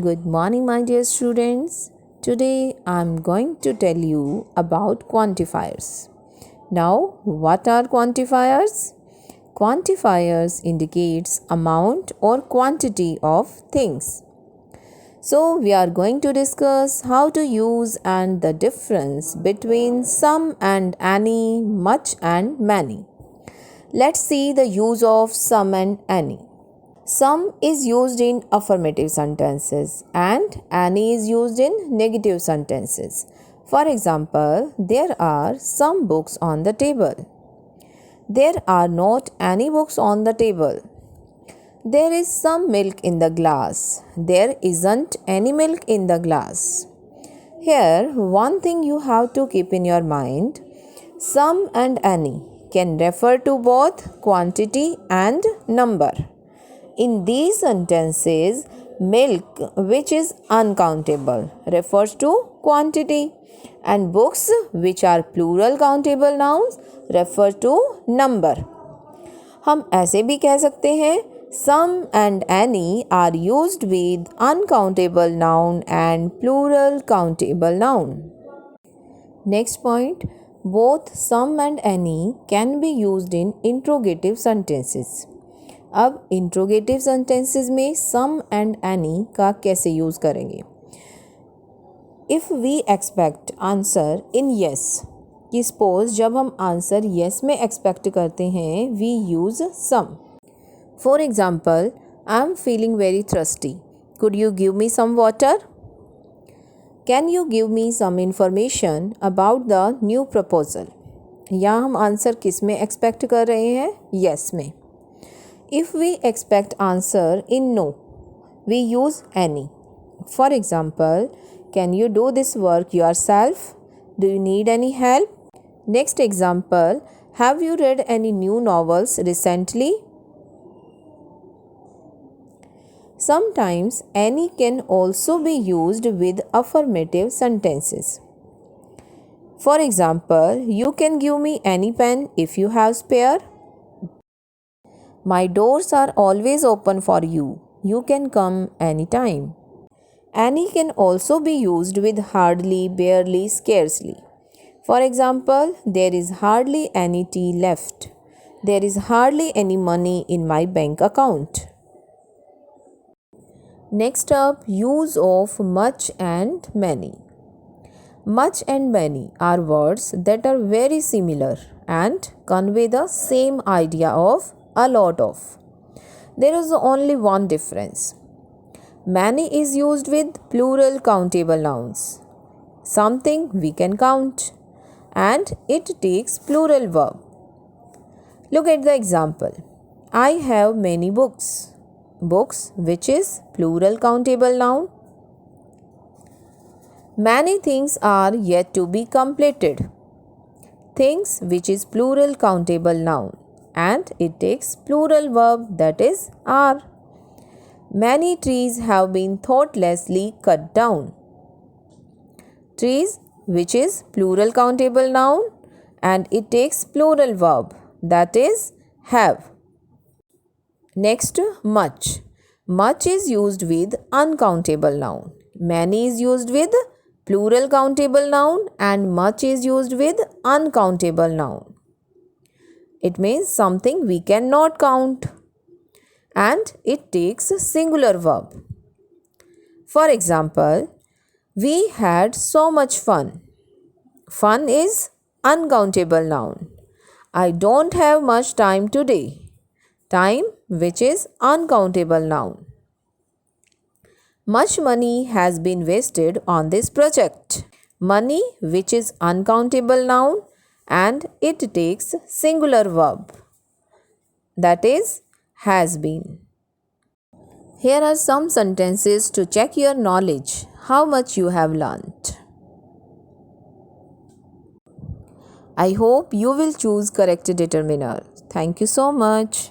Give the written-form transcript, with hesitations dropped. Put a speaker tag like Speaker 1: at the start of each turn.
Speaker 1: Good morning, my dear students. Today I am going to tell you about quantifiers. Now, what are quantifiers? Quantifiers indicates amount or quantity of things. So, we are going to discuss how to use and the difference between some and any, much and many. Let's see the use of some and any. Some is used in affirmative sentences and any is used in negative sentences. For example, there are some books on the table. There are not any books on the table. There is some milk in the glass. There isn't any milk in the glass. Here, one thing you have to keep in your mind, some and any can refer to both quantity and number. In these sentences, milk, which is uncountable, refers to quantity, and books, which are plural countable nouns, refer to number. हम ऐसे भी कह सकते हैं some and any are used with uncountable noun and plural countable noun. Next point, both some and any can be used in interrogative sentences. अब interrogative sentences में some and any का कैसे यूज़ करेंगे? If we expect answer in yes, कि suppose जब हम answer yes में expect करते हैं, we use some. For example, I am feeling very thirsty, could you give me some water? Can you give me some information about the new proposal? यहाँ हम answer किस में expect कर रहे हैं? येस में. If we expect answer in no, we use any. For example, can you do this work yourself? Do you need any help? Next example, have you read any new novels recently? Sometimes any can also be used with affirmative sentences. For example, you can give me any pen if you have spare. My doors are always open for you. You can come anytime. Any can also be used with hardly, barely, scarcely. For example, there is hardly any tea left. There is hardly any money in my bank account. Next up, use of much and many. Much and many are words that are very similar and convey the same idea of a lot of. There is only one difference. Many is used with plural countable nouns, something we can count, and it takes plural verb. Look at the example. I have many books. Books, which is plural countable noun. Many things are yet to be completed. Things, which is plural countable noun, and it takes plural verb, that is are. Many trees have been thoughtlessly cut down. Trees, which is plural countable noun, and it takes plural verb, that is have. Next, much. Much is used with uncountable noun. Many is used with plural countable noun, and much is used with uncountable noun. It means something we cannot count, and it takes a singular verb. For example, we had so much fun. Fun is uncountable noun. I don't have much time today. Time, which is uncountable noun. Much money has been wasted on this project. Money, which is uncountable noun, and it takes singular verb, that is has been. Here are some sentences to check your knowledge, how much you have learnt. I hope you will choose correct determiner. Thank you so much.